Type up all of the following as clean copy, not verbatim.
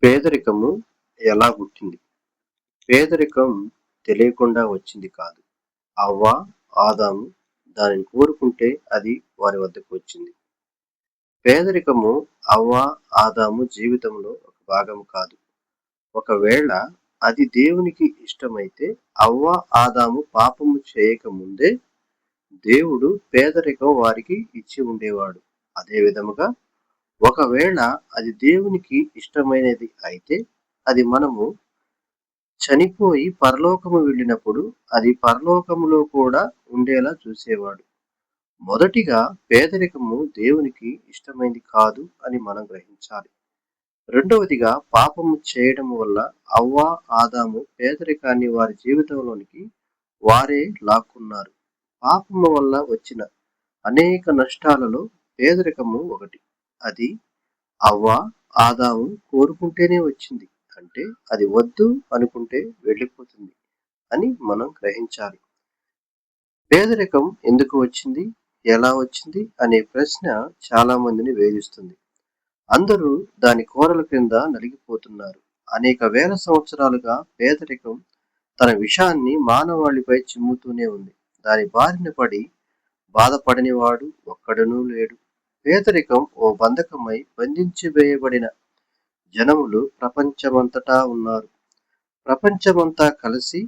పేదరికము ఎలా పుట్టింది? పేదరికం తెలియకుండా వచ్చింది కాదు. అవ్వ, ఆదాము దానిని కోరుకుంటే అది వారి వద్దకు వచ్చింది. పేదరికము అవ్వ, ఆదాము జీవితంలో ఒక భాగం కాదు. ఒకవేళ అది దేవునికి ఇష్టమైతే అవ్వ, ఆదాము పాపము చేయకముందే దేవుడు పేదరికం వారికి ఇచ్చి ఉండేవాడు. అదే విధముగా ఒకవేళ అది దేవునికి ఇష్టమైనది అయితే అది మనము చనిపోయి పరలోకము వెళ్ళినప్పుడు అది పరలోకములో కూడా ఉండేలా చూసేవాడు. మొదటిగా పేదరికము దేవునికి ఇష్టమైంది కాదు అని మనం గ్రహించాలి. రెండవదిగా పాపము చేయడం వల్ల అవ్వ, ఆదాము పేదరికాన్ని వారి జీవితంలోనికి వారే లాక్కున్నారు. పాపము వల్ల వచ్చిన అనేక నష్టాలలో పేదరికము ఒకటి. అది అవ్వ, ఆదాము కోరుకుంటేనే వచ్చింది. అంటే అది వద్దు అనుకుంటే వెళ్ళిపోతుంది అని మనం గ్రహించాలి. పేదరికం ఎందుకు వచ్చింది, ఎలా వచ్చింది అనే ప్రశ్న చాలా మందిని వేధిస్తుంది. అందరూ దాని కోరల క్రింద నలిగిపోతున్నారు. అనేక వేల సంవత్సరాలుగా పేదరికం తన విషాన్ని మానవాళిపై చిమ్ముతూనే ఉంది. దాని బారిన పడి బాధపడనివాడు ఒక్కడునూ లేడు. పేదరికం ఓ బంధకమై బంధించి వేయబడిన జనములు ప్రపంచమంతటా ఉన్నారు. ప్రపంచమంతా కలిసి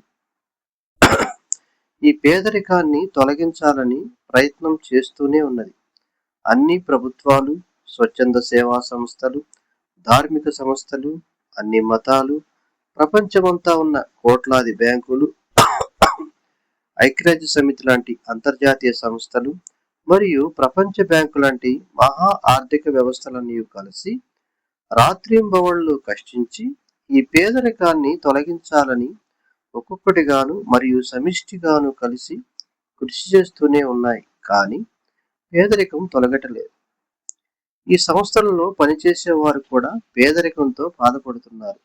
ఈ పేదరికాన్ని తొలగించాలని ప్రయత్నం చేస్తూనే ఉన్నది. అన్ని ప్రభుత్వాలు, స్వచ్ఛంద సేవా సంస్థలు, ధార్మిక సంస్థలు, అన్ని మతాలు, ప్రపంచమంతా ఉన్న కోట్లాది బ్యాంకులు, ఐక్యరాజ్య సమితి లాంటి అంతర్జాతీయ సంస్థలు మరియు ప్రపంచ బ్యాంకు లాంటి మహా ఆర్థిక వ్యవస్థలన్నీ కలిసి రాత్రింబవళ్లు కష్టించి ఈ పేదరికాన్ని తొలగించాలని ఒక్కొక్కటిగాను మరియు సమిష్టిగాను కలిసి కృషి చేస్తూనే ఉన్నాయి. కానీ పేదరికం తొలగటలేదు. ఈ సంస్థలలో పనిచేసే వారు కూడా పేదరికంతో బాధపడుతున్నారు.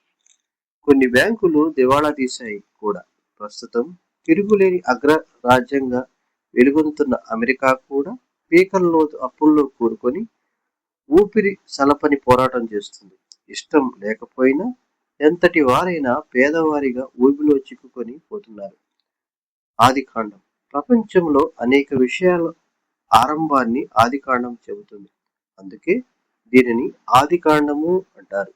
కొన్ని బ్యాంకులు దివాళా తీశాయి కూడా. ప్రస్తుతం తిరుగులేని అగ్రరాజ్యంగా వెలుగొందుతున్న అమెరికా కూడా పీకల్లోతు అప్పుల్లో కూరుకొని ఊపిరి సలపని పోరాటం చేస్తుంది. ఇష్టం లేకపోయినా ఎంతటి వారైనా పేదవారిగా ఊబిలో చిక్కుకొని పోతున్నారు. ఆదికాండం ప్రపంచంలో అనేక విషయాల ఆరంభాన్ని ఆదికాండం చెబుతుంది. అందుకే దీనిని ఆదికాండము అంటారు.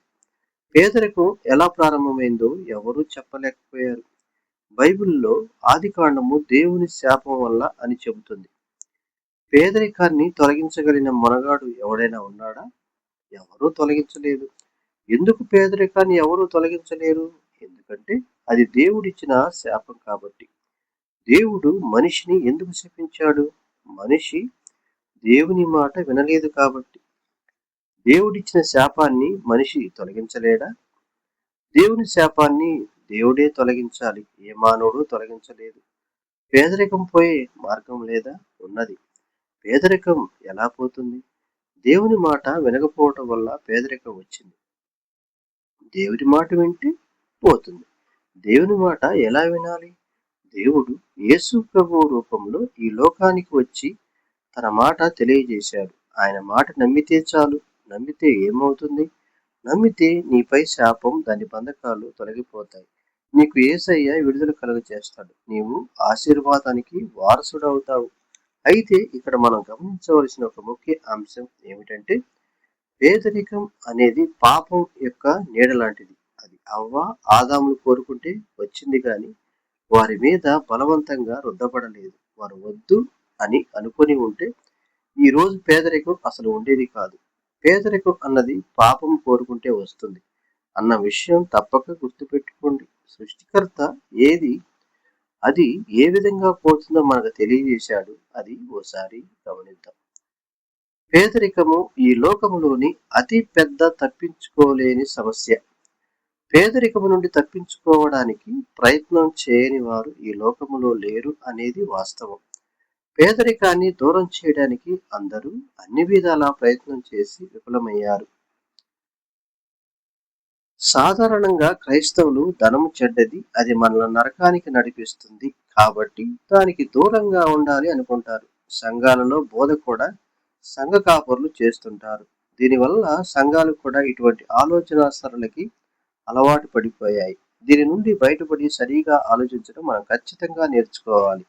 పేదరికం ఎలా ప్రారంభమైందో ఎవరూ చెప్పలేకపోయారు. బైబిల్లో ఆదికాండము దేవుని శాపం వల్ల అని చెబుతుంది. పేదరికాన్ని తొలగించగలిగిన మొనగాడు ఎవడైనా ఉన్నాడా? ఎవరూ తొలగించలేదు. ఎందుకు పేదరికాన్ని ఎవరూ తొలగించలేరు? ఎందుకంటే అది దేవుడిచ్చిన శాపం కాబట్టి. దేవుడు మనిషిని ఎందుకు శపించాడు? మనిషి దేవుని మాట వినలేదు కాబట్టి. దేవుడిచ్చిన శాపాన్ని మనిషి తొలగించలేడా? దేవుని శాపాన్ని దేవుడే తొలగించాలి. ఏ మానవుడు తొలగించలేదు. పేదరికం పోయే మార్గం లేదా? ఉన్నది. పేదరికం ఎలా పోతుంది? దేవుని మాట వినకపోవటం వల్ల పేదరికం వచ్చింది. దేవుని మాట వింటే పోతుంది. దేవుని మాట ఎలా వినాలి? దేవుడు యేసు ప్రభువు రూపంలో ఈ లోకానికి వచ్చి తన మాట తెలియజేశాడు. ఆయన మాట నమ్మితే చాలు. నమ్మితే ఏమవుతుంది? నమ్మితే నీపై శాపం, దాని బంధకాలు తొలగిపోతాయి. నీకు యేసయ్య విడుదల కలుగజేస్తాడు. నీవు ఆశీర్వాదానికి వారసుడవుతావు. అయితే ఇక్కడ మనం గమనించవలసిన ఒక ముఖ్య అంశం ఏమిటంటే పేదరికం అనేది పాపం యొక్క నీడ లాంటిది. అది అవ్వ, ఆదాములు కోరుకుంటే వచ్చింది కానీ వారి మీద బలవంతంగా రుద్దబడలేదు. వారు వద్దు అని అనుకొని ఉంటే ఈ రోజు పేదరికం అసలు ఉండేది కాదు. పేదరికం అన్నది పాపం కోరుకుంటే వస్తుంది అన్న విషయం తప్పక గుర్తుపెట్టుకోండి. సృష్టికర్త అది ఏ విధంగా పోతుందో మనకు తెలియజేశాడు. అది ఓసారి గమనిద్దాం. పేదరికము ఈ లోకములోని అతి పెద్ద తప్పించుకోలేని సమస్య. పేదరికము నుండి తప్పించుకోవడానికి ప్రయత్నం చేయని వారు ఈ లోకములో లేరు అనేది వాస్తవం. పేదరికాన్ని దూరం చేయడానికి అందరూ అన్ని విధాలా ప్రయత్నం చేసి విఫలమయ్యారు. సాధారణంగా క్రైస్తవులు ధనము చెడ్డది, అది మనల్ని నరకానికి నడిపిస్తుంది కాబట్టి దానికి దూరంగా ఉండాలి అనుకుంటారు. సంఘాలలో బోధ కూడా సంఘ కాపరులు చేస్తుంటారు. దీనివల్ల సంఘాలు కూడా ఇటువంటి ఆలోచన సరళికి అలవాటు పడిపోయాయి. దీని నుండి బయటపడి సరిగా ఆలోచించడం మనం ఖచ్చితంగా నేర్చుకోవాలి.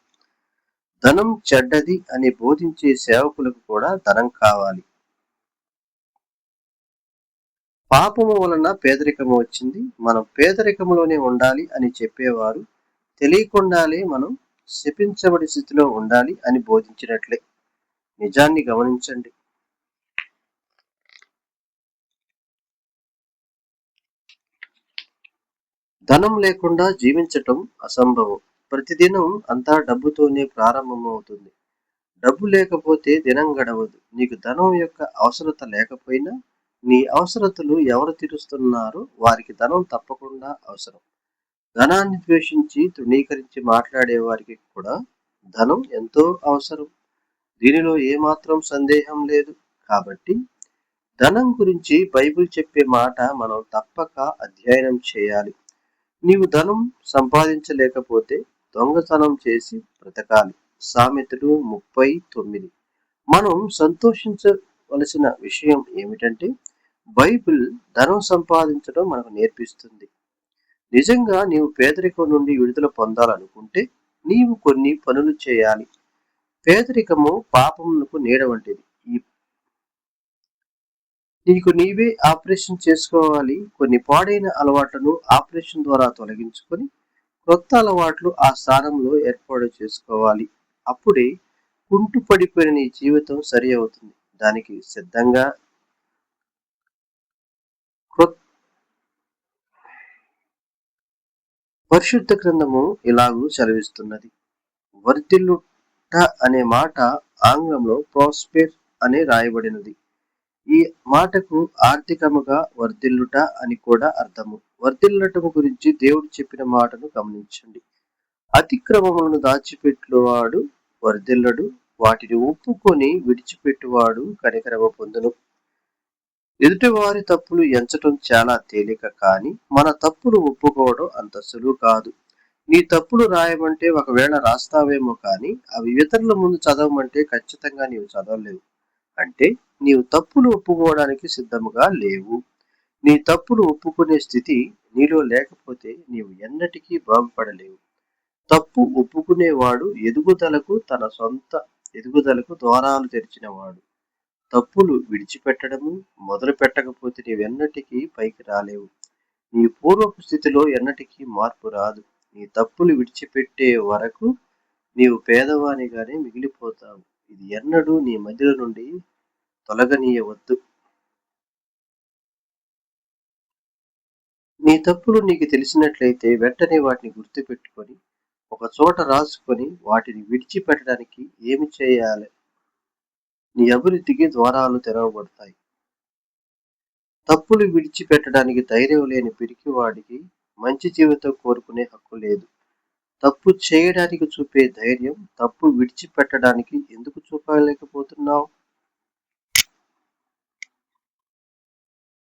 ధనం చెడ్డది అని బోధించే సేవకులకు కూడా ధనం కావాలి. పాపము వలన పేదరికము వచ్చింది, మనం పేదరికంలోనే ఉండాలి అని చెప్పేవారు తెలియకుండానే మనం శపించబడి స్థితిలో ఉండాలి అని బోధించినట్లే. నిజాన్ని గమనించండి. ధనం లేకుండా జీవించటం అసంభవం. ప్రతిదినం అంతా డబ్బుతోనే ప్రారంభమవుతుంది. డబ్బు లేకపోతే దినం గడవదు. నీకు ధనం యొక్క అవసరత లేకపోయినా నీ అవసరతలు ఎవరు తీరుస్తున్నారో వారికి ధనం తప్పకుండా అవసరం. ధనాన్ని ద్వేషించి తృణీకరించి మాట్లాడే వారికి కూడా ధనం ఎంతో అవసరం. దీనిలో ఏమాత్రం సందేహం లేదు. కాబట్టి ధనం గురించి బైబిల్ చెప్పే మాట మనం తప్పక అధ్యయనం చేయాలి. నీవు ధనం సంపాదించలేకపోతే దొంగతనం చేసి బ్రతకాలి. సామెతలు 39. మనం సంతోషించవలసిన విషయం ఏమిటంటే బైబిల్ ధనం సంపాదించడం మనకు నేర్పిస్తుంది. నిజంగా నీవు పేదరికం నుండి విడుదల పొందాలనుకుంటే నీవు కొన్ని పనులు చేయాలి. పేదరికము పాపమునకు నీడ వంటిది. నీకు నీవే ఆపరేషన్ చేసుకోవాలి. కొన్ని పాడైన అలవాట్లను ఆపరేషన్ ద్వారా తొలగించుకొని కొత్త అలవాట్లు ఆ స్థానంలో ఏర్పాటు చేసుకోవాలి. అప్పుడే కుంటు పడిపోయిన నీ జీవితం సరి అవుతుంది. దానికి సిద్ధంగా పరిశుద్ధ గ్రంథము ఇలాగూ సెలవిస్తున్నది. వర్ధిల్లుట అనే మాట ఆంగ్లంలో ప్రాస్పెర్ అని రాయబడినది. ఈ మాటకు ఆర్థికముగా వర్ధిల్లుట అని కూడా అర్థము. వర్ధిల్లటము గురించి దేవుడు చెప్పిన మాటను గమనించండి. అతిక్రమములను దాచిపెట్టువాడు వర్ధిల్లడు, వాటిని ఒప్పుకొని విడిచిపెట్టువాడు కనికరము పొందును. ఎదుటివారి తప్పులు ఎంచటం చాలా తేలిక, కానీ మన తప్పులు ఒప్పుకోవడం అంత సులువు కాదు. నీ తప్పులు రాయమంటే ఒకవేళ రాస్తావేమో, కానీ అవి ఇతరుల ముందు చదవమంటే ఖచ్చితంగా నీవు చదవలేవు. అంటే నీవు తప్పులు ఒప్పుకోవడానికి సిద్ధముగా లేవు. నీ తప్పులు ఒప్పుకునే స్థితి నీలో లేకపోతే నీవు ఎన్నటికీ బాగుపడలేవు. తప్పు ఒప్పుకునేవాడు తన సొంత ఎదుగుదలకు ద్వారాలు తెరిచినవాడు. తప్పులు విడిచిపెట్టడము మొదలు పెట్టకపోతే నీవెన్నటికీ పైకి రాలేవు. నీ పూర్వపు స్థితిలో ఎన్నటికీ మార్పు రాదు. నీ తప్పులు విడిచిపెట్టే వరకు నీవు పేదవానిగానే మిగిలిపోతావు. ఇది ఎన్నడూ నీ మధ్యలో నుండి తొలగనీయవద్దు. నీ తప్పులు నీకు తెలిసినట్లయితే వెంటనే వాటిని గుర్తుపెట్టుకొని ఒక చోట రాసుకొని వాటిని విడిచిపెట్టడానికి ఏమి చేయాలి? నీ అభివృద్ధికి ద్వారాలు తెరవబడతాయి. తప్పులు విడిచిపెట్టడానికి ధైర్యం లేని పిరికివాడికి మంచి జీవితం కోరుకునే హక్కు లేదు. తప్పు చేయడానికి చూపే ధైర్యం తప్పు విడిచిపెట్టడానికి ఎందుకు చూపలేకపోతున్నావు?